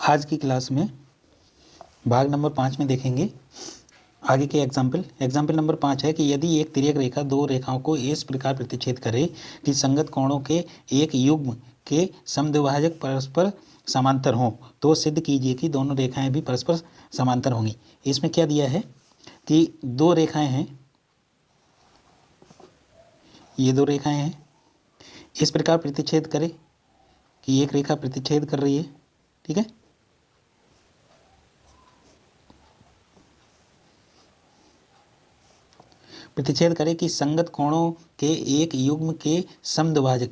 आज की क्लास में भाग नंबर 5 में देखेंगे आगे के एग्जाम्पल नंबर 5 है कि यदि एक तिर्यक रेखा दो रेखाओं को इस प्रकार प्रतिच्छेद करे कि संगत कोणों के एक युग्म के समद्विभाजक परस्पर समांतर हों तो सिद्ध कीजिए कि दोनों रेखाएं भी परस्पर समांतर होंगी। इसमें क्या दिया है कि दो रेखाएं हैं, ये दो रेखाएं हैं, इस प्रकार प्रतिच्छेद करे कि एक रेखा प्रतिच्छेद कर रही है, ठीक है। प्रतिच्छेद करे कि संगत कोणों के एक युग्म के समद्विभाजक,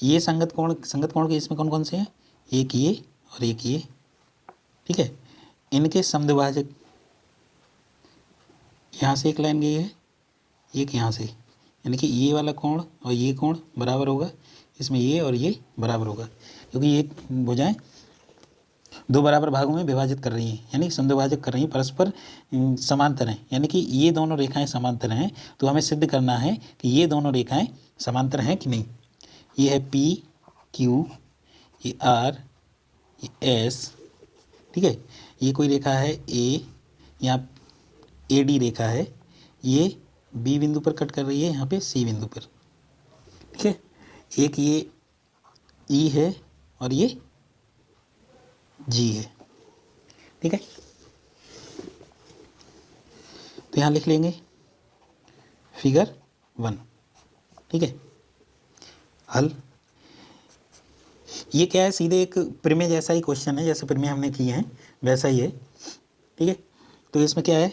ये संगत कोण के इसमें कौन कौन से हैं, एक ये और एक ये, ठीक है। इनके समद्विभाजक, यहाँ से एक लाइन गई है, एक यहाँ से, यानी कि ये वाला कोण और ये कोण बराबर होगा, इसमें ये और ये बराबर होगा, क्योंकि ये भुजाएं दो बराबर भागों में विभाजित कर रही हैं, यानी समद्विभाजक कर रही हैं, परस्पर समांतर हैं, यानी कि ये दोनों रेखाएं समांतर हैं। तो हमें सिद्ध करना है कि ये दोनों रेखाएं समांतर हैं कि नहीं। ये है पी क्यू, ये आर, ये एस, ठीक है। ये कोई रेखा है ए, यहाँ ए डी रेखा है, ये बी बिंदु पर कट कर रही है, यहाँ पे सी बिंदु पर, ठीक है। एक ये ई है और ये जी है, ठीक है। तो यहाँ लिख लेंगे फिगर 1, ठीक है। हल ये क्या है, सीधे एक प्रमेय जैसा ही क्वेश्चन है, जैसे प्रमेय हमने किए हैं वैसा ही है, ठीक है। तो इसमें क्या है,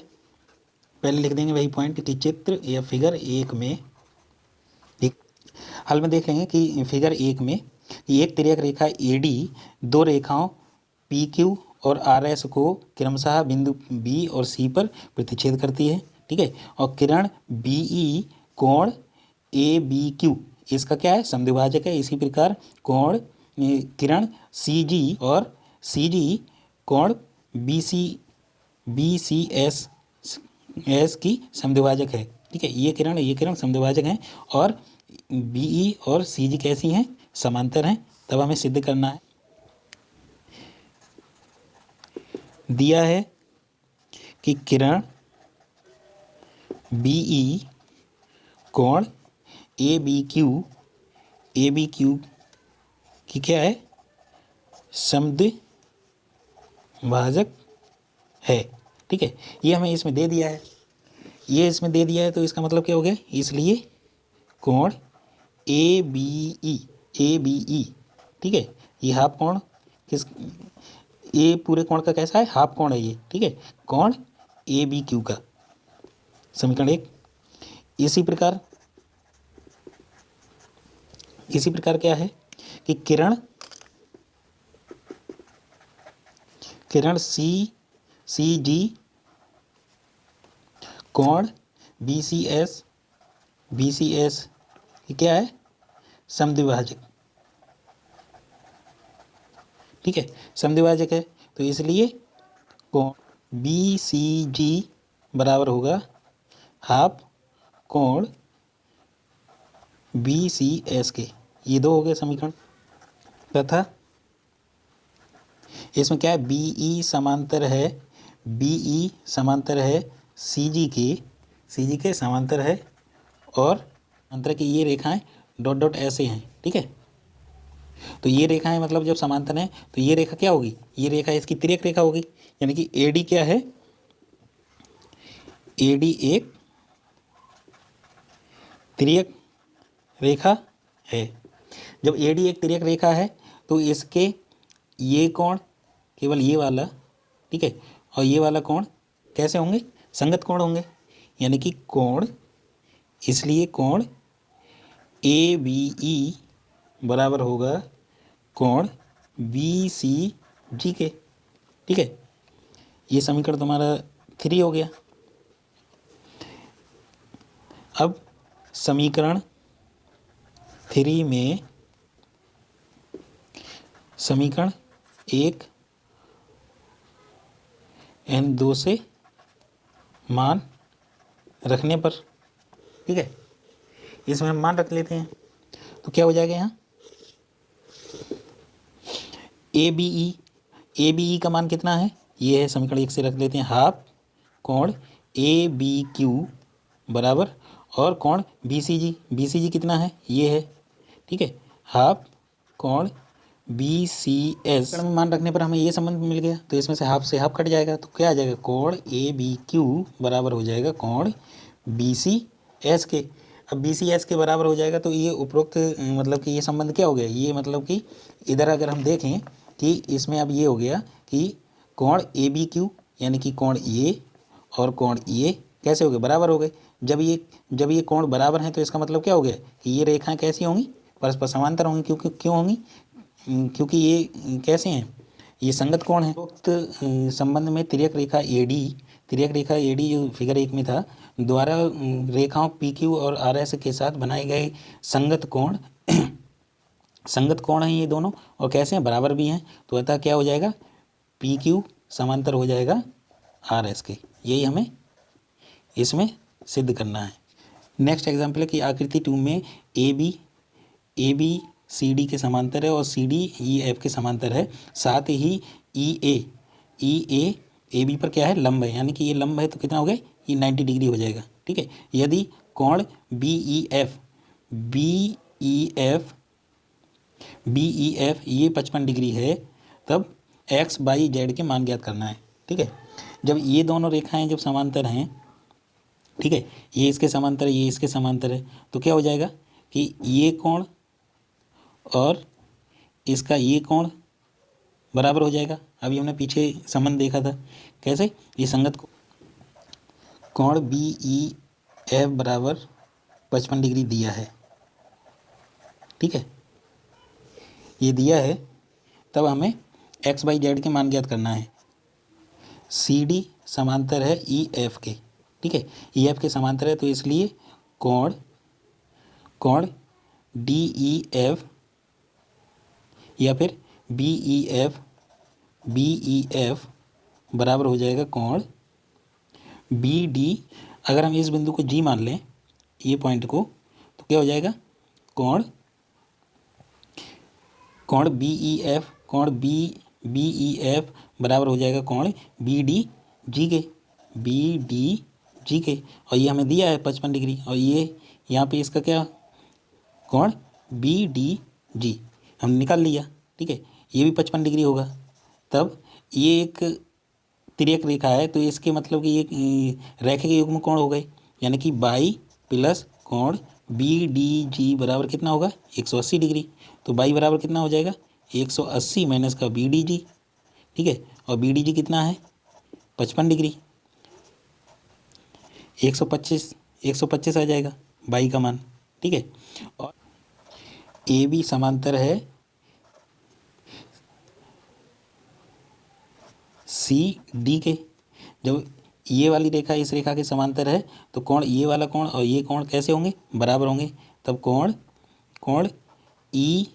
पहले लिख देंगे वही पॉइंट कि चित्र या फिगर 1 में, ठीक। हल में देख लेंगे कि फिगर 1 में एक तिर्यक रेखा AD दो रेखाओं PQ और RS को क्रमशः बिंदु B और C पर प्रतिच्छेद करती है, ठीक है। और किरण BE कोण ABQ इसका क्या है, समद्विभाजक है। इसी प्रकार कोण किरण CG और CG कोण BCS की समद्विभाजक है, ठीक है। ये किरण समद्विभाजक हैं और BE और CG कैसी हैं, समांतर हैं। तब हमें सिद्ध करना है, दिया है कि किरण BE कोण ABQ की क्या है, समद्विभाजक है, ठीक है। ये हमें इसमें दे दिया है, ये इसमें दे दिया है, तो इसका मतलब क्या हो गया, इसलिए कोण ABE, ठीक है। ये हाफ कोण किस, ये पूरे कोण का कैसा है, हाफ कोण है ये, ठीक है। कोण ABQ का समीकरण 1। इसी प्रकार क्या है कि किरण CG कोण BCS ये क्या है, समद्विभाजक, ठीक है, समद्विभाजक है। तो इसलिए कोण BCG बराबर होगा हाफ कोण BCS के। ये दो हो गए समीकरण। तथा इसमें क्या है, BE समांतर है CG के समांतर है, और अंतर की ये रेखाएं डॉट डॉट ऐसे हैं, ठीक है। तो ये रेखाएं मतलब जब समांतर हैं तो ये रेखा क्या होगी, ये रेखा इसकी तिर्यक रेखा होगी, यानी कि AD क्या है, AD एक तिर्यक रेखा है। जब AD एक तिर्यक रेखा है तो इसके ये कोण केवल ये वाला, ठीक है, और ये वाला कोण कैसे होंगे, संगत कोण होंगे, यानी कि कोण, इसलिए कोण ABE बराबर होगा कोण BCG के, ठीक है। ये समीकरण तुम्हारा 3 हो गया। अब समीकरण 3 में समीकरण 1 एंड 2 से मान रखने पर, ठीक है, इसमें हम मान रख लेते हैं, तो क्या हो जाएगा यहाँ ABE ए बी ई का मान कितना है, ये है समीकरण 1 से रख लेते हैं, हाफ कोण ए बी क्यू बराबर, और कोण बी सी जी कितना है, ये है, ठीक है, हाफ कोण बी सी एस में मान रखने पर हमें ये संबंध मिल गया, तो इसमें से हाफ कट जाएगा, तो क्या आ जाएगा, कोण ए बी क्यू बराबर हो जाएगा कोण बी सी एस के। अब बी सी एस के बराबर हो जाएगा, तो ये उपरोक्त मतलब कि ये संबंध क्या हो गया, ये मतलब कि इधर अगर हम देखें कि इसमें अब ये हो गया कि कोण ए बी क्यू यानी कि कोण ए और कोण ए कैसे हो गए, बराबर हो गए। जब ये कोण बराबर हैं तो इसका मतलब क्या हो गया कि ये रेखाएं कैसी होंगी, परस्पर समांतर होंगी। क्यों होंगी, क्योंकि ये कैसे हैं, ये संगत कोण है। उक्त संबंध में तिर्यक रेखा एडी जो फिगर 1 में था द्वारा रेखाओं पी क्यू और आर एस के साथ बनाए गए संगत कोण संगत कोण हैं ये दोनों, और कैसे हैं, बराबर भी हैं। तो अतः क्या हो जाएगा, पी क्यू समांतर हो जाएगा आर एस के। यही हमें इसमें सिद्ध करना है। नेक्स्ट एग्जाम्पल है कि आकृति 2 में ए बी सी डी के समांतर है और सी डी ई एफ के समांतर है, साथ ही ए बी पर क्या है, लंब है, यानी कि ये लंब है तो कितना हो गया, ये 90 डिग्री हो जाएगा, ठीक है। यदि कोण बी ई एफ ये 55 डिग्री है, तब एक्स बाई जेड के मान ज्ञात करना है, ठीक है। जब ये दोनों रेखाएं जब समांतर हैं, ठीक है, ये इसके समांतर है, ये इसके समांतर है, तो क्या हो जाएगा कि ये कोण और इसका ये कोण बराबर हो जाएगा। अभी हमने पीछे संबंध देखा था, कैसे, ये संगत कोण बी ई एफ बराबर 55 डिग्री दिया है, ठीक है, ये दिया है। तब हमें एक्स बाई जेड के मान ज्ञात करना है। सी डी समांतर है ई एफ के, ठीक है, ई एफ के समांतर है, तो इसलिए कोण डी ई एफ या फिर बी ई एफ बराबर हो जाएगा कोण बी डी। अगर हम इस बिंदु को जी मान लें, ये पॉइंट को, तो क्या हो जाएगा, कोण बी ई एफ बराबर हो जाएगा कोण बी डी जी के, और ये हमें दिया है 55 डिग्री, और ये यहाँ पे इसका क्या, कोण बी डी जी हमने निकाल लिया, ठीक है, ये भी 55 डिग्री होगा। तब ये एक तिर्यक रेखा है, तो इसके मतलब कि ये रेखा के युग्म कोण हो गए, यानी कि बाई प्लस कोण बी डी जी बराबर कितना होगा, 180 डिग्री। तो बाई बराबर कितना हो जाएगा, 180 माइनस का बी डी जी, ठीक है, और बी डी जी कितना है, 55 डिग्री, 125 आ जाएगा बाई का मान, ठीक है। और ए बी समांतर है सी डी के। जब ये वाली रेखा इस रेखा के समांतर है, तो कोण ये वाला कोण और ये कोण कैसे होंगे, बराबर होंगे। तब कोण ई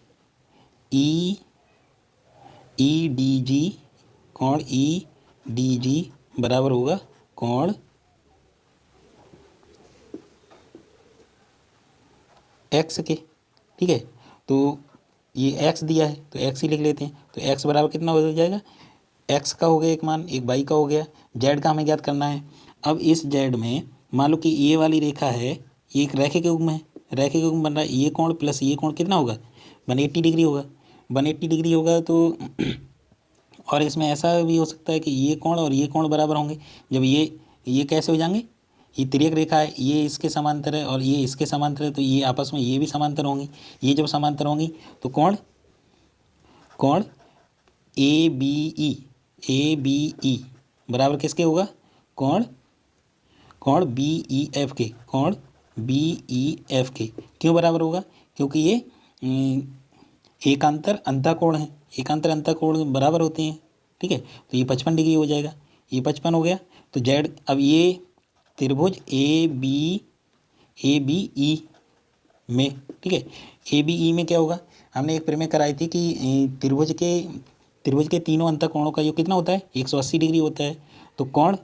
डी जी, कोण ई डी जी बराबर होगा कोण एक्स के, ठीक है। तो ये एक्स दिया है तो एक्स ही लिख लेते हैं, तो एक्स बराबर कितना हो जाएगा, एक्स का हो गया एक मान, एक बाई का हो गया, जेड का हमें ज्ञात करना है। अब इस जेड में मान लो कि ये वाली रेखा है, ये एक रेखे के युग्म है, रेखे के युग्म बन रहा है, ये कोण प्लस ये कोण कितना होगा, 180 डिग्री होगा, 180 डिग्री होगा। तो और इसमें ऐसा भी हो सकता है कि ये कोण और ये कोण बराबर होंगे। जब ये कैसे हो जाएंगे, ये तिर्यक रेखा है, ये इसके समांतर है और ये इसके समांतर है, तो ये आपस में ये भी समांतर होंगी। ये जब समांतर होंगी तो कोण ए बी ई बराबर किसके होगा, कोण बी ई एफ के, कोण बी ई एफ के। क्यों बराबर होगा, क्योंकि ये एकांतर अंतःकोण है, एकांतर अंतःकोण बराबर होते हैं, ठीक है। तो ये 55 डिग्री हो जाएगा, ये 55 हो गया। तो जेड, अब ये त्रिभुज ए बी ई में, ठीक है, ए बी ई में क्या होगा, हमने एक प्रमेय कराई थी कि त्रिभुज के तीनों अंतःकोणों का योग कितना होता है, 180 डिग्री होता है। तो कोण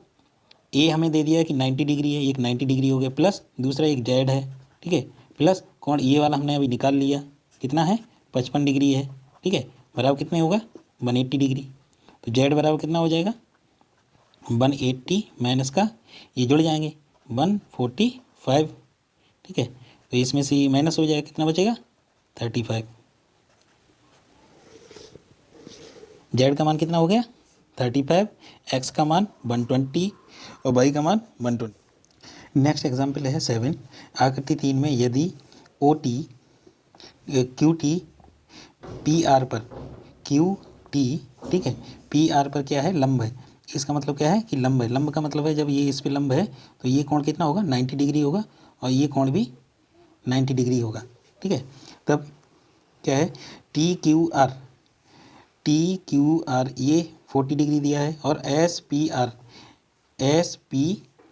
ए हमें दे दिया है कि 90 डिग्री है, एक 90 डिग्री हो गया, प्लस दूसरा एक जेड है, ठीक है, प्लस कोण ये वाला हमने अभी निकाल लिया, कितना है, 55 डिग्री है, ठीक है, बराबर कितने होगा, 180 डिग्री। तो जेड बराबर कितना हो जाएगा 180 माइनस का ये जुड़ जाएंगे 145, ठीक है। तो इसमें से ये माइनस हो जाएगा, कितना बचेगा 35। जेड का मान कितना हो गया 35, एक्स का मान 120 और वाई का मान 120। नेक्स्ट एग्जाम्पल है 7। आकृति 3 में यदि O T Q T P R पर क्यू टी, ठीक है, पी आर पर क्या है लंब है। इसका मतलब क्या है कि लंब है। लंब का मतलब है जब ये इस पे लंब है तो ये कोण कितना होगा 90 डिग्री होगा और ये कोण भी 90 डिग्री होगा, ठीक है। तब क्या है टी क्यू आर ये 40 डिग्री दिया है और एस पी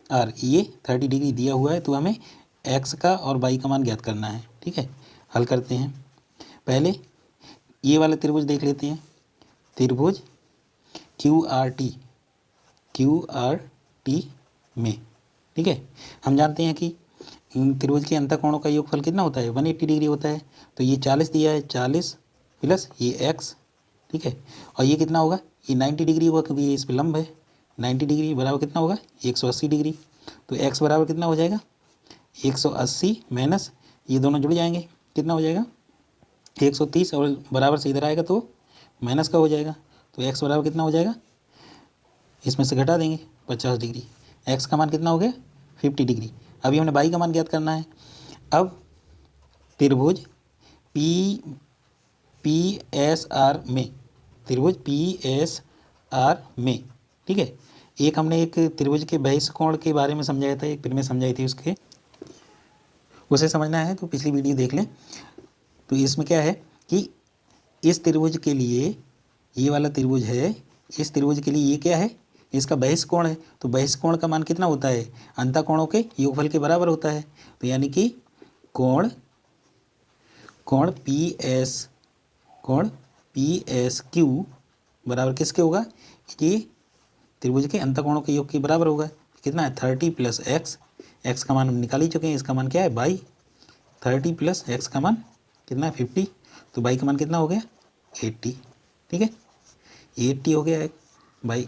आर ये 30 डिग्री दिया हुआ है। तो हमें एक्स का और वाई का मान ज्ञात करना है, ठीक है। हल करते हैं। पहले ये वाला त्रिभुज देख लेते हैं, त्रिभुज क्यू आर टी में, ठीक है। हम जानते हैं कि त्रिभुज के अंतःकोणों का योगफल कितना होता है 180 डिग्री होता है। तो ये 40 दिया है, 40 प्लस ये एक्स, ठीक है। और ये कितना होगा ये 90 डिग्री होगा क्योंकि ये इस पर लंब है। 90 डिग्री बराबर कितना होगा 180 डिग्री। तो एक्स बराबर कितना हो जाएगा 180 माइनस ये दोनों जुड़ जाएंगे, कितना हो जाएगा 130 और बराबर से इधर आएगा तो माइनस का हो जाएगा। तो एक्स बराबर कितना हो जाएगा, इसमें से घटा देंगे 50 डिग्री। एक्स का मान कितना हो गया 50 डिग्री। अभी हमने वाई का मान ज्ञात करना है। अब त्रिभुज पी एस आर में, त्रिभुज पी एस आर में, ठीक है। एक हमने एक त्रिभुज के बहिष्ठ कोण के बारे में समझाया था, एक फिर में समझाई थी, उसके उसे समझना है तो पिछली वीडियो देख लें। तो इसमें क्या है कि इस त्रिभुज के लिए ये वाला त्रिभुज है, इस त्रिभुज के लिए ये क्या है इसका बहिष्ठ कोण है। तो बहिष्ठ कोण का मान कितना होता है अंतःकोणों के योगफल के बराबर होता है। तो यानी कि कोण पी एस क्यू बराबर किसके होगा, ये त्रिभुज के अंतःकोणों के योग के बराबर होगा। कितना है 30 प्लस एक्स, एक्स का मान हम निकाल ही चुके हैं, इसका मान क्या है बाई। 30 प्लस एक्स का मान कितना है 50, तो बाई का मान कितना हो गया 80, ठीक है। 80 हो गया बाई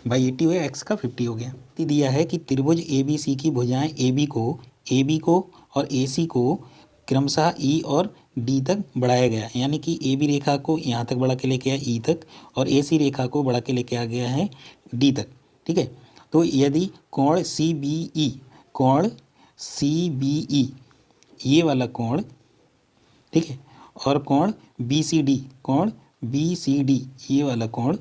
80 हो गया, एक्स का 50 हो गया। दिया है कि त्रिभुज ए बी सी की भुजाएं ए बी को और ए सी को क्रमशः ई और डी तक बढ़ाया गया। यानी कि ए बी रेखा को यहाँ तक बढ़ा के लेके आया ई तक और ए सी रेखा को बढ़ा के लेके आ गया है डी तक, ठीक है। तो यदि कोण सी बी ई ये वाला कोण, ठीक है, और कोण बी सी डी ये वाला कोण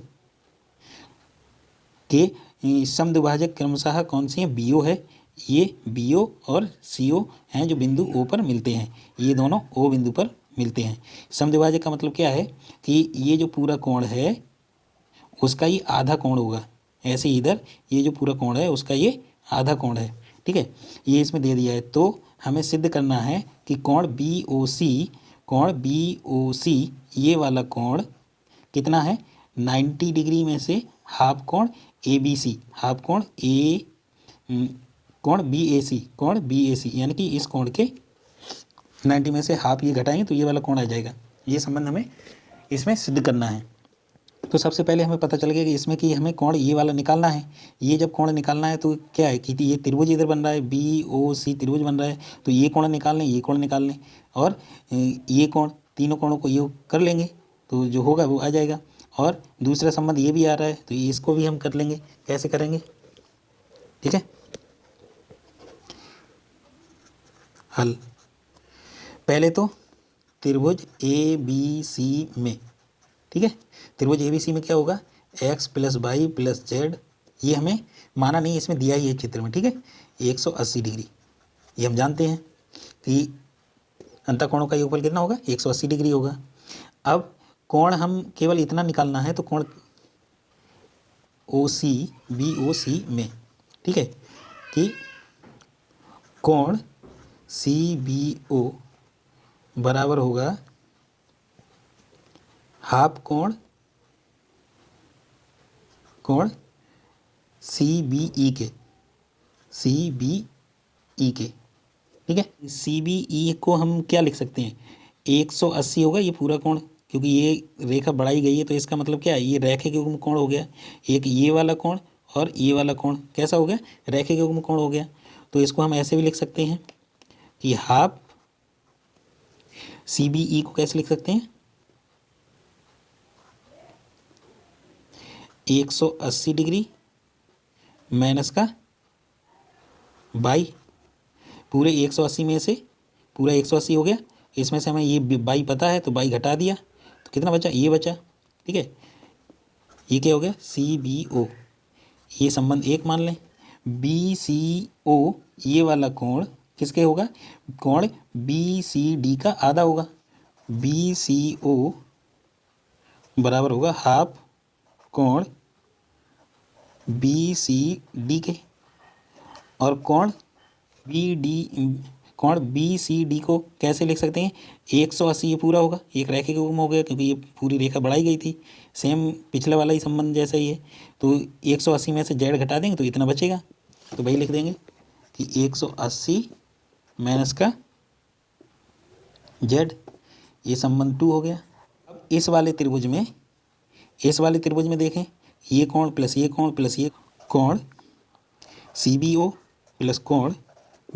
के समद्विभाजक क्रमशः कौन से हैं बी ओ है। ये बी ओ और सी ओ हैं जो बिंदु ओ पर मिलते हैं, ये दोनों ओ बिंदु पर मिलते हैं। समद्विभाजक का मतलब क्या है कि ये जो पूरा कोण है उसका ये आधा कोण होगा। ऐसे इधर ये जो पूरा कोण है उसका ये आधा कोण है, ठीक है। ये इसमें दे दिया है। तो हमें सिद्ध करना है कि कोण बी ओ सी ये वाला कोण कितना है 90 डिग्री में से हाफ कोण ए बी सी, हाफ कोण कोण बी ए सी, यानी कि इस कोण के 90 में से हाफ ये घटाएंगे तो ये वाला कोण आ जाएगा। ये संबंध हमें इसमें सिद्ध करना है। तो सबसे पहले हमें पता चल गया कि इसमें कि हमें कोण ये वाला निकालना है। ये जब कोण निकालना है तो क्या है कि ये त्रिभुज इधर बन रहा है बी ओ सी त्रिभुज बन रहा है, तो ये कोण निकाल लें, ये कोण निकाल लें और ये कोण, तीनों कोणों को योग कर लेंगे तो जो होगा वो आ जाएगा। और दूसरा संबंध ये भी आ रहा है तो इसको भी हम कर लेंगे। कैसे करेंगे, ठीक है। हल पहले तो त्रिभुज ए बी सी में, ठीक है, त्रिभुज ए बी सी में क्या होगा x plus y plus z, ये हमें माना नहीं, इसमें दिया ही है चित्र में, ठीक है। 180 डिग्री ये हम जानते हैं कि अंतःकोणों का योगफल कितना होगा 180 डिग्री होगा। अब कोण हम केवल इतना निकालना है तो कोण ओ सी बी ओ सी में, ठीक है, कि कोण सी बी ओ बराबर होगा हाफ कोण सी बी ई के, ठीक है। सी बी ई को हम क्या लिख सकते हैं 180 होगा ये पूरा कोण क्योंकि ये रेखा बढ़ाई गई है तो इसका मतलब क्या है, ये रैखिक युग्म कोण हो गया। एक ये वाला कोण और ये वाला कोण कैसा हो गया, रैखिक युग्म कोण हो गया। तो इसको हम ऐसे भी लिख सकते हैं कि हाफ CBE को कैसे लिख सकते हैं, 180 डिग्री माइनस का बाई, पूरे 180 में से पूरा 180 हो गया, इसमें से हमें ये बाई पता है तो बाई घटा दिया तो कितना बचा, ये बचा। ठीक है, ये क्या हो गया, CBO, ये संबंध एक मान लें। BCO ये वाला कोण किसके होगा, कोण BCD का आधा होगा। BCO बराबर होगा हाफ कोण BCD के, और कोण BCD को कैसे लिख सकते हैं, 180 ये पूरा होगा, एक रैखिक युग्म हो गया क्योंकि ये पूरी रेखा बढ़ाई गई थी, सेम पिछले वाला ही संबंध जैसा ही है। तो 180 में से जेड घटा देंगे तो इतना बचेगा, तो वही लिख देंगे कि 180 माइनस का जेड, ये संबंध 2 हो गया। अब इस वाले त्रिभुज में देखें, ये कोण प्लस ये कोण प्लस ये कोण CBO प्लस कोण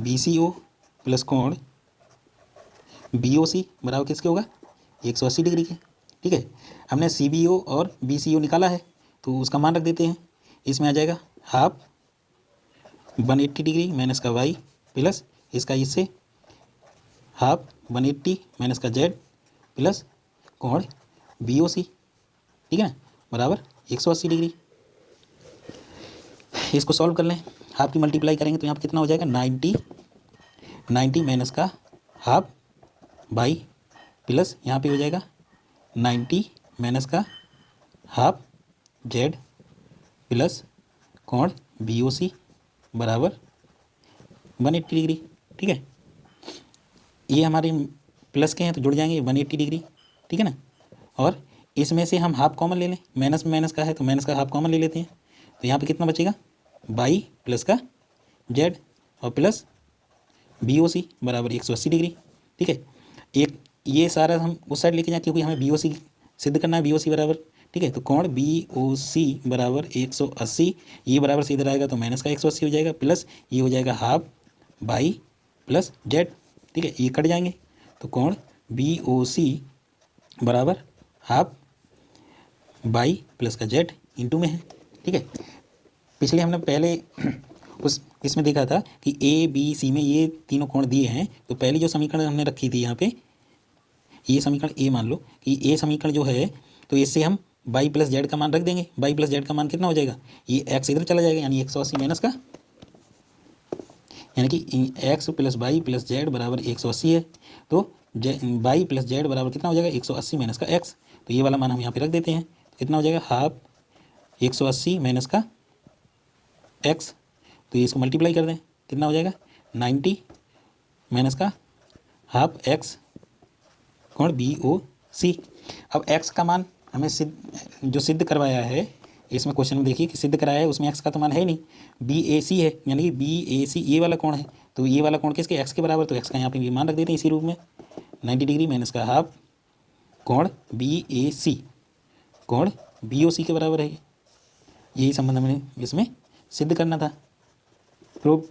BCO प्लस कोण BOC बराबर किसके होगा, 180 डिग्री के। ठीक है, हमने CBO और BCO निकाला है तो उसका मान रख देते हैं। इसमें आ जाएगा हाफ 180 डिग्री माइनस का वाई प्लस इसका इससे हाफ 180 माइनस का जेड प्लस कोण BOC, ठीक है ना, बराबर 180 डिग्री। इसको सॉल्व कर लें, हाफ की मल्टीप्लाई करेंगे तो यहाँ पर कितना हो जाएगा, 90 माइनस का हाफ बाई प्लस यहाँ पे हो जाएगा 90 माइनस का हाफ जेड प्लस कोण BOC बराबर 180 डिग्री। ठीक है, ये हमारे प्लस के हैं तो जुड़ जाएंगे 180 डिग्री। ठीक है ना, और इसमें से हम हाफ कॉमन ले लें, माइनस में माइनस का है तो माइनस का हाफ कॉमन ले लेते हैं, तो यहाँ पे कितना बचेगा, बाई प्लस का जेड और प्लस BOC बराबर 180 डिग्री। ठीक है, एक ये सारा हम उस साइड लेके जाए क्योंकि हमें BOC सिद्ध करना है, BOC बराबर। ठीक है, तो कोण BOC बराबर 180, ये बराबर से इधर आएगा तो माइनस का 180 हो जाएगा प्लस ये हो जाएगा हाफ बाई प्लस जेड। ठीक है, ये कट जाएंगे तो कोण BOC बराबर हाफ बाई प्लस का जेड इंटू में है। ठीक है, पिछले हमने पहले उस इसमें देखा था कि ABC में ये तीनों कोण दिए हैं, तो पहली जो समीकरण हमने रखी थी यहाँ पे, ये समीकरण A मान लो कि A समीकरण जो है तो इससे हम बाई प्लस जेड का मान रख देंगे। बाई प्लस जेड का मान कितना हो जाएगा, ये x इधर चला जाएगा यानी 180 माइनस का, यानी कि x plus by plus Z बराबर 180 है, तो बाई प्लस जेड बराबर कितना हो जाएगा, 180 माइनस का x। तो ये वाला मान हम यहाँ पे रख देते हैं, तो कितना हो जाएगा, हाफ 180 माइनस का x, तो ये इसको मल्टीप्लाई कर दें, कितना हो जाएगा 90 माइनस का हाफ x कोण BOC। अब x का मान हमें जो सिद्ध करवाया है, इसमें क्वेश्चन में देखिए कि सिद्ध कराया है उसमें x का तो मान है ही नहीं, BAC है, यानी कि BAC ये वाला कोण है, तो ये वाला कोण किसके, x के बराबर, तो x का यहाँ पे भी मान रख देते हैं इसी रूप में, 90 डिग्री माइनस का हाफ कोण BAC कोण BOC के बराबर है। यही संबंध हमें इसमें सिद्ध करना था, प्रूव